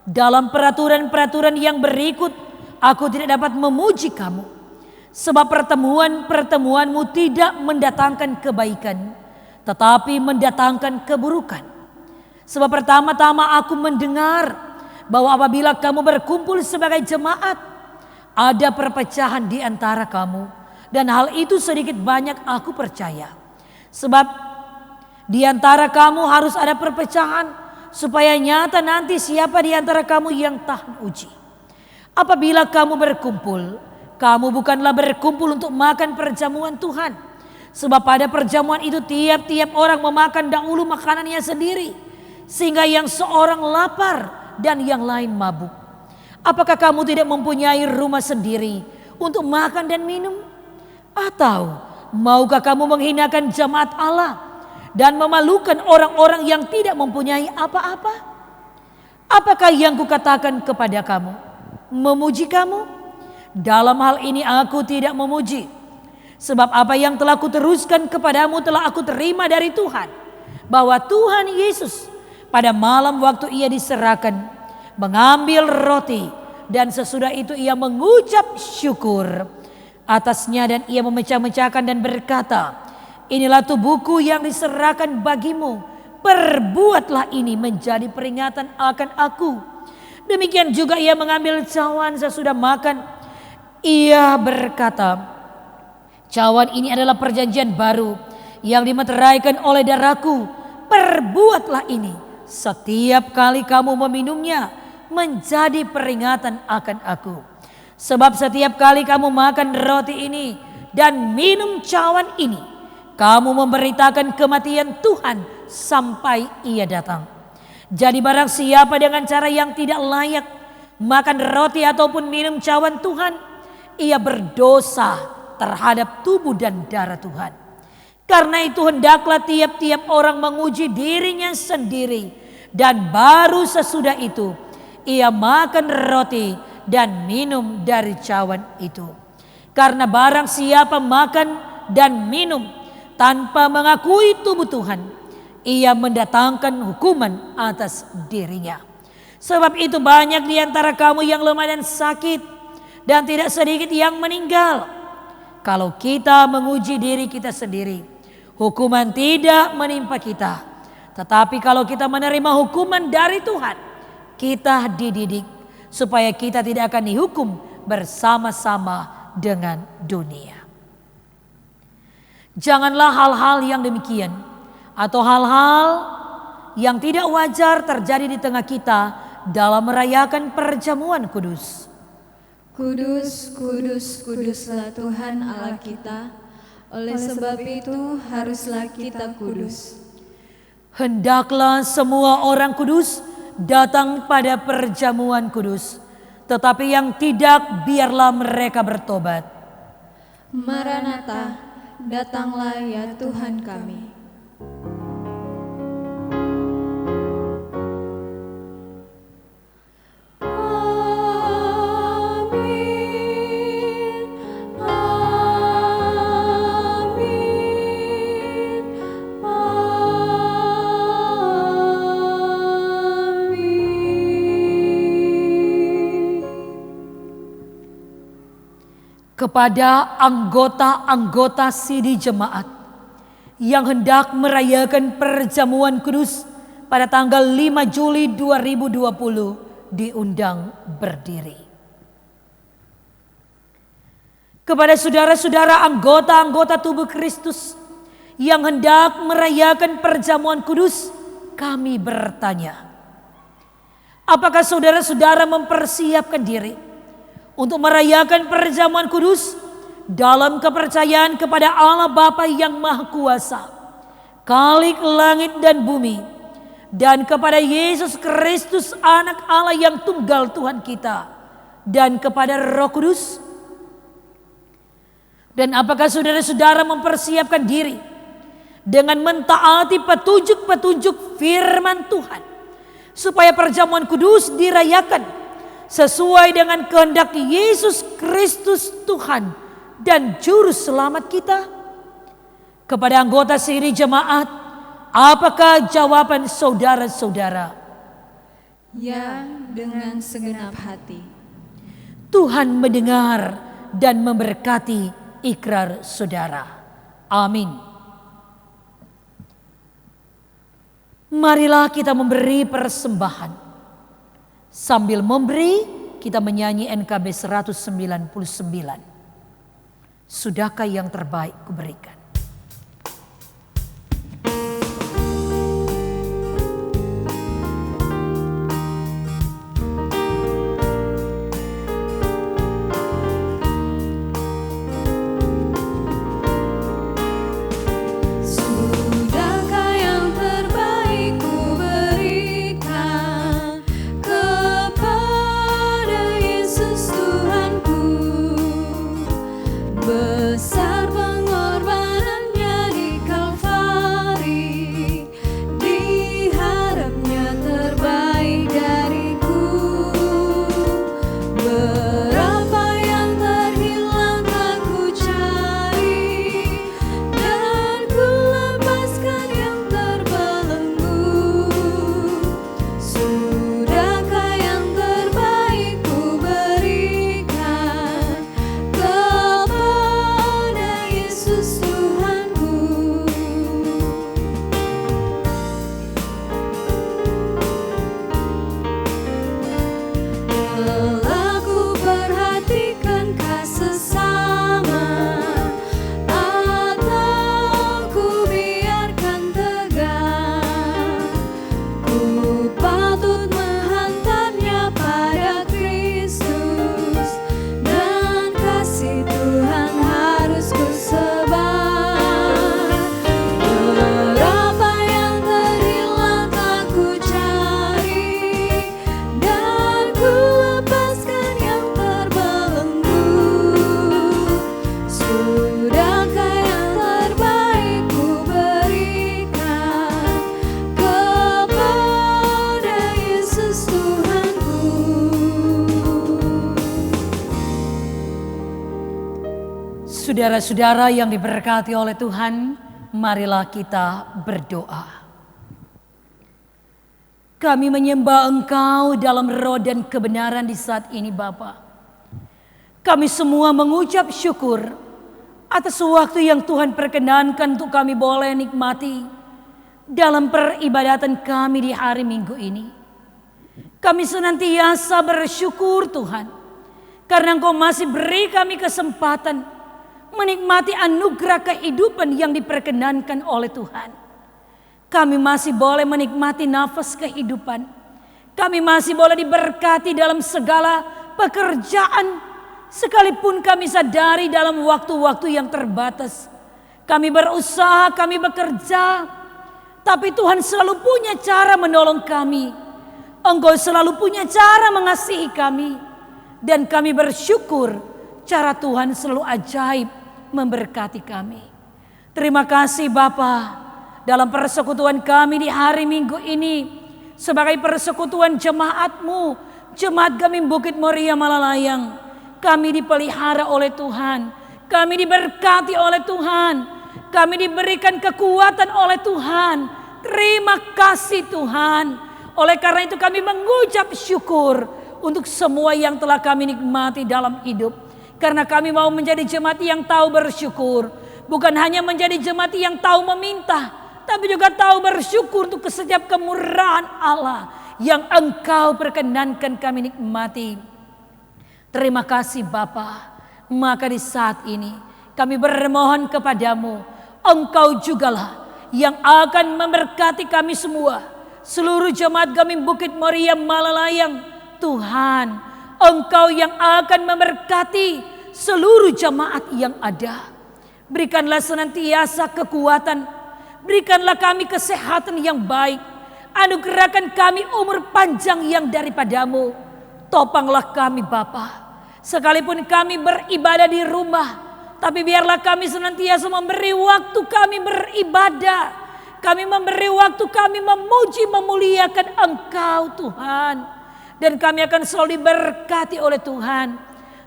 Dalam peraturan-peraturan yang berikut aku tidak dapat memuji kamu. Sebab pertemuan-pertemuanmu tidak mendatangkan kebaikan, tetapi mendatangkan keburukan. Sebab pertama-tama aku mendengar bahwa apabila kamu berkumpul sebagai jemaat, ada perpecahan di antara kamu. Dan hal itu sedikit banyak aku percaya. Sebab di antara kamu harus ada perpecahan, supaya nyata nanti siapa di antara kamu yang tahan uji. Apabila kamu berkumpul, kamu bukanlah berkumpul untuk makan perjamuan Tuhan. Sebab pada perjamuan itu tiap-tiap orang memakan dahulu makanannya sendiri, sehingga yang seorang lapar dan yang lain mabuk. Apakah kamu tidak mempunyai rumah sendiri untuk makan dan minum? Atau maukah kamu menghinakan jemaat Allah dan memalukan orang-orang yang tidak mempunyai apa-apa? Apakah yang kukatakan kepada kamu? Memuji kamu? Dalam hal ini aku tidak memuji. Sebab apa yang telah kuteruskan kepadamu telah aku terima dari Tuhan. Bahwa Tuhan Yesus pada malam waktu ia diserahkan mengambil roti. Dan sesudah itu ia mengucap syukur atasnya dan ia memecah-mecahkan dan berkata, inilah tubuhku yang diserahkan bagimu. Perbuatlah ini menjadi peringatan akan aku. Demikian juga ia mengambil cawan sesudah makan. Ia berkata, cawan ini adalah perjanjian baru yang dimeteraikan oleh darahku. Perbuatlah ini setiap kali kamu meminumnya menjadi peringatan akan aku. Sebab setiap kali kamu makan roti ini dan minum cawan ini, kamu memberitakan kematian Tuhan sampai ia datang. Jadi barang siapa dengan cara yang tidak layak makan roti ataupun minum cawan Tuhan, ia berdosa terhadap tubuh dan darah Tuhan. Karena itu hendaklah tiap-tiap orang menguji dirinya sendiri. Dan baru sesudah itu ia makan roti dan minum dari cawan itu. Karena barang siapa makan dan minum tanpa mengakui tubuh Tuhan, ia mendatangkan hukuman atas dirinya. Sebab itu banyak di antara kamu yang lemah dan sakit, dan tidak sedikit yang meninggal. Kalau kita menguji diri kita sendiri, hukuman tidak menimpa kita. Tetapi kalau kita menerima hukuman dari Tuhan, kita dididik supaya kita tidak akan dihukum bersama-sama dengan dunia. Janganlah hal-hal yang demikian atau hal-hal yang tidak wajar terjadi di tengah kita dalam merayakan perjamuan kudus. Kudus, kudus, kuduslah Tuhan Allah kita. Oleh sebab itu haruslah kita kudus. Hendaklah semua orang kudus datang pada perjamuan kudus, tetapi yang tidak biarlah mereka bertobat. Maranatha, datanglah ya Tuhan kami. Kepada anggota-anggota sidi jemaat yang hendak merayakan perjamuan kudus pada tanggal 5 Juli 2020 diundang berdiri. Kepada saudara-saudara anggota-anggota tubuh Kristus yang hendak merayakan perjamuan kudus, kami bertanya, apakah saudara-saudara mempersiapkan diri untuk merayakan perjamuan kudus dalam kepercayaan kepada Allah Bapa yang Maha Kuasa, Khalik langit dan bumi, dan kepada Yesus Kristus Anak Allah yang tunggal Tuhan kita, dan kepada Roh Kudus? Dan apakah saudara-saudara mempersiapkan diri dengan mentaati petunjuk-petunjuk firman Tuhan, supaya perjamuan kudus dirayakan sesuai dengan kehendak Yesus Kristus Tuhan dan Juru Selamat kita? Kepada anggota siri jemaat, apakah jawaban saudara-saudara? Ya, dengan segenap hati. Tuhan mendengar dan memberkati ikrar saudara. Amin. Marilah kita memberi persembahan. Sambil memberi, kita menyanyi NKB 199. Sudahkah yang terbaik kuberikan? Besar pengorbanan Saudara-saudara yang diberkati oleh Tuhan, marilah kita berdoa. Kami menyembah Engkau dalam roh dan kebenaran di saat ini Bapa. Kami semua mengucap syukur atas waktu yang Tuhan perkenankan untuk kami boleh nikmati dalam peribadatan kami di hari Minggu ini. Kami senantiasa bersyukur Tuhan, karena Engkau masih beri kami kesempatan menikmati anugerah kehidupan yang diperkenankan oleh Tuhan. Kami masih boleh menikmati nafas kehidupan. Kami masih boleh diberkati dalam segala pekerjaan, sekalipun kami sadari dalam waktu-waktu yang terbatas. Kami berusaha, kami bekerja, tapi Tuhan selalu punya cara menolong kami. Engkau selalu punya cara mengasihi kami. Dan kami bersyukur cara Tuhan selalu ajaib memberkati kami. Terima kasih Bapa. Dalam persekutuan kami di hari Minggu ini, sebagai persekutuan jemaat-Mu, jemaat kami Bukit Moria Malalayang, kami dipelihara oleh Tuhan, kami diberkati oleh Tuhan, kami diberikan kekuatan oleh Tuhan. Terima kasih Tuhan. Oleh karena itu kami mengucap syukur untuk semua yang telah kami nikmati dalam hidup. Karena kami mau menjadi jemaat yang tahu bersyukur. Bukan hanya menjadi jemaat yang tahu meminta, tapi juga tahu bersyukur untuk setiap kemurahan Allah yang Engkau perkenankan kami nikmati. Terima kasih Bapa. Maka di saat ini kami bermohon kepadamu, Engkau jugalah yang akan memberkati kami semua, seluruh jemaat kami Bukit Moria Malalayang. Tuhan, Engkau yang akan memberkati seluruh jemaat yang ada. Berikanlah senantiasa kekuatan, berikanlah kami kesehatan yang baik, anugerahkan kami umur panjang yang daripadamu. Topanglah kami Bapa. Sekalipun kami beribadah di rumah, tapi biarlah kami senantiasa memberi waktu kami beribadah. Kami memberi waktu kami memuji memuliakan Engkau Tuhan. Dan kami akan selalu diberkati oleh Tuhan.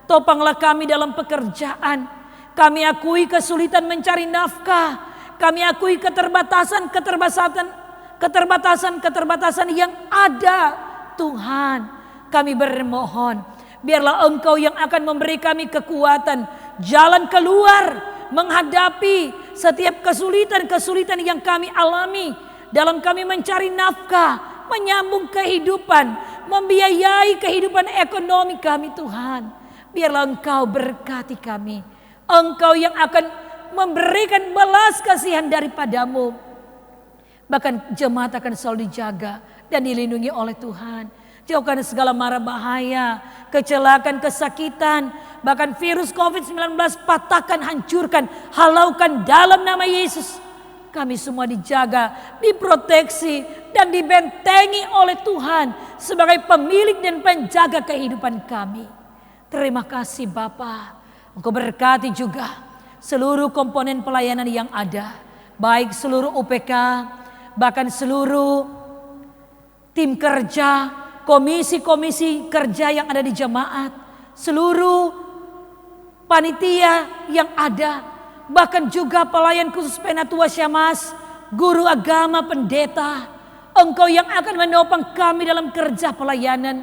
Topanglah kami dalam pekerjaan. Kami akui kesulitan mencari nafkah. Kami akui keterbatasan yang ada. Tuhan, kami bermohon, biarlah Engkau yang akan memberi kami kekuatan, jalan keluar menghadapi setiap kesulitan-kesulitan yang kami alami dalam kami mencari nafkah, menyambung kehidupan, membiayai kehidupan ekonomi kami Tuhan. Biarlah Engkau berkati kami. Engkau yang akan memberikan belas kasihan daripadamu. Bahkan jemaat akan selalu dijaga dan dilindungi oleh Tuhan. Jauhkan segala mara bahaya, kecelakaan, kesakitan, bahkan virus COVID-19 patahkan, hancurkan, halaukan dalam nama Yesus. Kami semua dijaga, diproteksi, dan dibentengi oleh Tuhan sebagai pemilik dan penjaga kehidupan kami. Terima kasih Bapa. Engkau berkati juga seluruh komponen pelayanan yang ada, baik seluruh UPK, bahkan seluruh tim kerja, komisi-komisi kerja yang ada di jemaat, seluruh panitia yang ada, bahkan juga pelayan khusus Penatua Syamas, guru agama, pendeta. Engkau yang akan menopang kami dalam kerja pelayanan.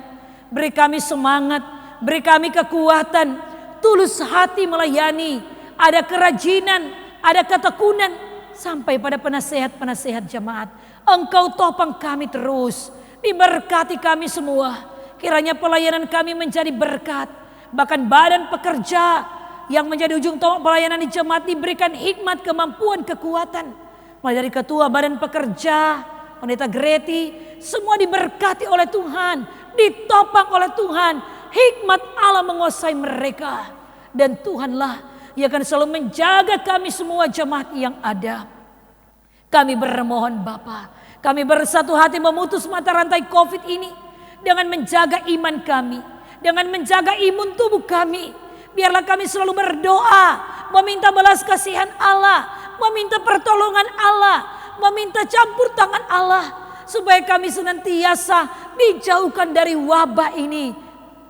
Beri kami semangat, beri kami kekuatan, tulus hati melayani, ada kerajinan, ada ketekunan, sampai pada penasehat-penasehat jemaat. Engkau topang kami terus, diberkati kami semua. Kiranya pelayanan kami menjadi berkat. Bahkan badan pekerja yang menjadi ujung tombak pelayanan di jemaat diberikan hikmat, kemampuan, kekuatan. Mulai dari ketua badan pekerja, Pendeta Greti, semua diberkati oleh Tuhan, ditopang oleh Tuhan. Hikmat Allah menguasai mereka. Dan Tuhanlah yang akan selalu menjaga kami semua jemaat yang ada. Kami bermohon Bapa, kami bersatu hati memutus mata rantai COVID ini dengan menjaga iman kami, dengan menjaga imun tubuh kami. Biarlah kami selalu berdoa, meminta belas kasihan Allah, meminta pertolongan Allah, meminta campur tangan Allah, supaya kami senantiasa dijauhkan dari wabah ini.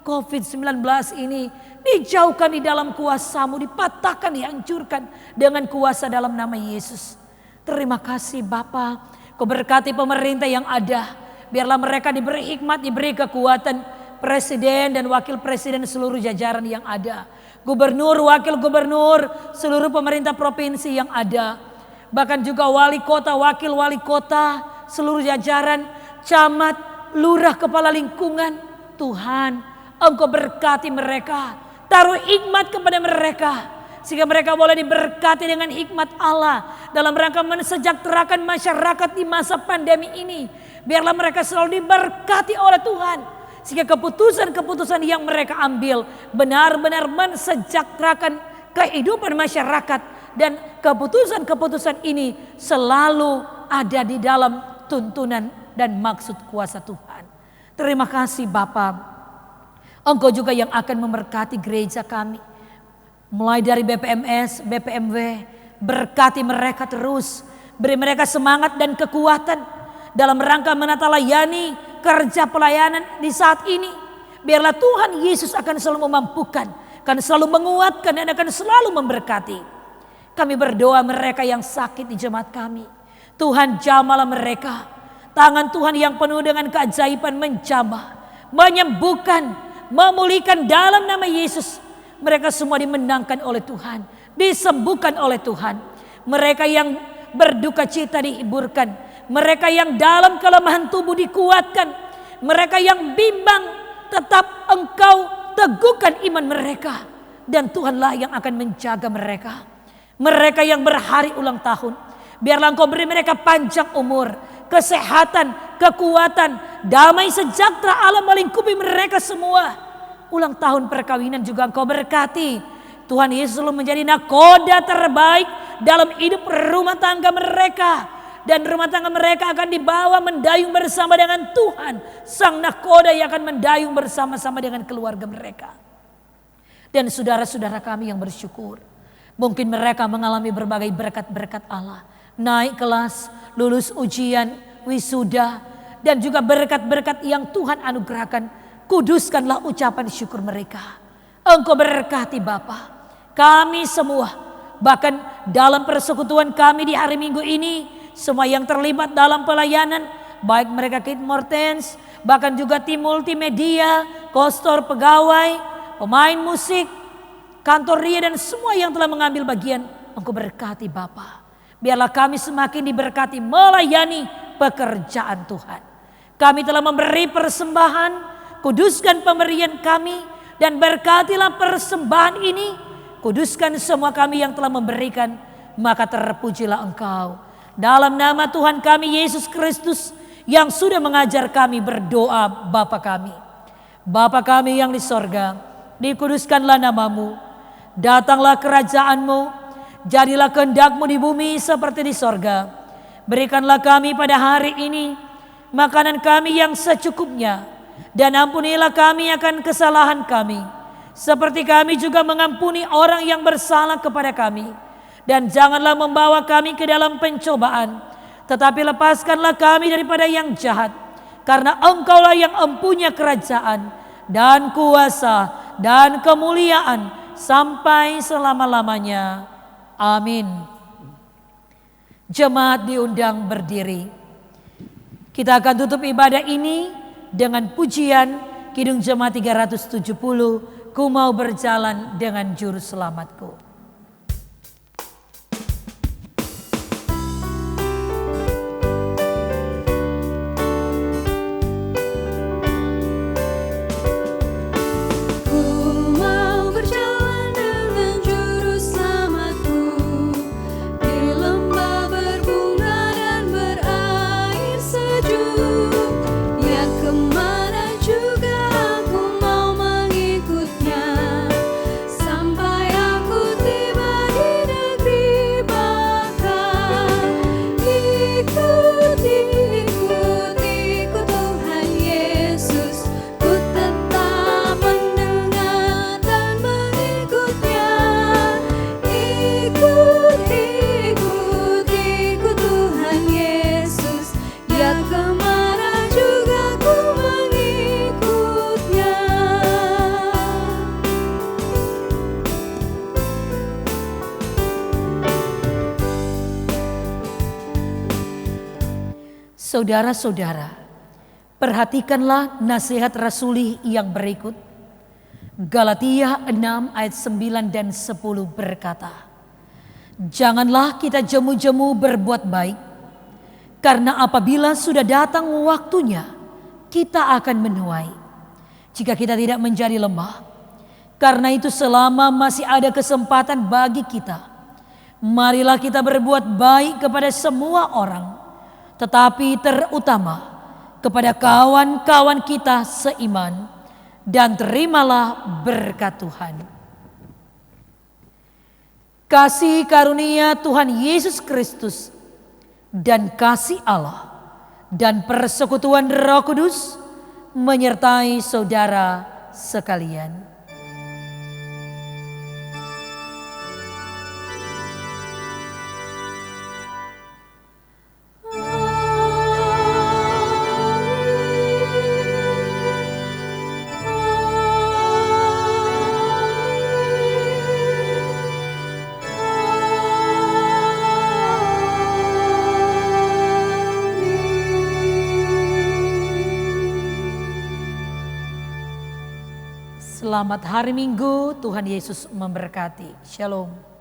COVID-19 ini dijauhkan di dalam kuasa-Mu, dipatahkan, dihancurkan dengan kuasa dalam nama Yesus. Terima kasih Bapa, Kau berkati pemerintah yang ada. Biarlah mereka diberi hikmat, diberi kekuatan, presiden dan wakil presiden seluruh jajaran yang ada. Gubernur, wakil gubernur, seluruh pemerintah provinsi yang ada. Bahkan juga wali kota, wakil wali kota, seluruh jajaran, camat, lurah, kepala lingkungan. Tuhan, Engkau berkati mereka. Taruh hikmat kepada mereka, sehingga mereka boleh diberkati dengan hikmat Allah dalam rangka mensejahterakan masyarakat di masa pandemi ini. Biarlah mereka selalu diberkati oleh Tuhan, sehingga keputusan-keputusan yang mereka ambil benar-benar mensejahterakan kehidupan masyarakat. Dan keputusan-keputusan ini selalu ada di dalam tuntunan dan maksud kuasa Tuhan. Terima kasih Bapa. Engkau juga yang akan memberkati gereja kami. Mulai dari BPMS, BPMW, berkati mereka terus. Beri mereka semangat dan kekuatan dalam rangka menata layani kerja pelayanan di saat ini. Biarlah Tuhan Yesus akan selalu memampukan, akan selalu menguatkan dan akan selalu memberkati. Kami berdoa mereka yang sakit di jemaat kami. Tuhan jamahlah mereka. Tangan Tuhan yang penuh dengan keajaiban menjamah, menyembuhkan, memulihkan dalam nama Yesus. Mereka semua dimenangkan oleh Tuhan, disembuhkan oleh Tuhan. Mereka yang berduka cita dihiburkan, mereka yang dalam kelemahan tubuh dikuatkan, mereka yang bimbang tetap Engkau teguhkan iman mereka, dan Tuhanlah yang akan menjaga mereka. Mereka yang berhari ulang tahun, biarlah Engkau beri mereka panjang umur, kesehatan, kekuatan, damai sejahtera Allah melingkupi mereka semua. Ulang tahun perkawinan juga Engkau berkati. Tuhan Yesus selalu menjadi nakoda terbaik dalam hidup rumah tangga mereka. Dan rumah tangga mereka akan dibawa mendayung bersama dengan Tuhan, Sang nakoda yang akan mendayung bersama-sama dengan keluarga mereka. Dan saudara-saudara kami yang bersyukur, mungkin mereka mengalami berbagai berkat-berkat Allah. Naik kelas, lulus ujian, wisuda, dan juga berkat-berkat yang Tuhan anugerahkan. Kuduskanlah ucapan syukur mereka. Engkau berkati Bapa kami semua, bahkan dalam persekutuan kami di hari Minggu ini, semua yang terlibat dalam pelayanan, baik mereka Kid Mortens, bahkan juga tim multimedia, kostor, pegawai, pemain musik, kantor Ria, dan semua yang telah mengambil bagian. Engkau berkati Bapa. Biarlah kami semakin diberkati melayani pekerjaan Tuhan. Kami telah memberi persembahan. Kuduskan pemberian kami dan berkatilah persembahan ini. Kuduskan semua kami yang telah memberikan, maka terpujilah Engkau. Dalam nama Tuhan kami Yesus Kristus yang sudah mengajar kami berdoa, Bapa kami. Bapa kami yang di sorga, dikuduskanlah namamu. Datanglah kerajaan-Mu, jadilah kehendak-Mu di bumi seperti di sorga. Berikanlah kami pada hari ini makanan kami yang secukupnya. Dan ampunilah kami akan kesalahan kami, seperti kami juga mengampuni orang yang bersalah kepada kami. Dan janganlah membawa kami ke dalam pencobaan, tetapi lepaskanlah kami daripada yang jahat. Karena Engkaulah yang empunya kerajaan dan kuasa dan kemuliaan sampai selama-lamanya. Amin. Jemaat diundang berdiri. Kita akan tutup ibadah ini dengan pujian Kidung Jemaat 370, Ku Mau Berjalan Dengan Juru Selamatku. Sampai aku Saudara-saudara, perhatikanlah nasihat rasuli yang berikut. Galatia 6 ayat 9 dan 10 berkata, janganlah kita jemu-jemu berbuat baik, karena apabila sudah datang waktunya, kita akan menuai. Jika kita tidak menjadi lemah, karena itu selama masih ada kesempatan bagi kita, marilah kita berbuat baik kepada semua orang, tetapi terutama kepada kawan-kawan kita seiman, dan terimalah berkat Tuhan. Kasih karunia Tuhan Yesus Kristus dan kasih Allah dan persekutuan Roh Kudus menyertai saudara sekalian. Selamat hari Minggu, Tuhan Yesus memberkati. Shalom.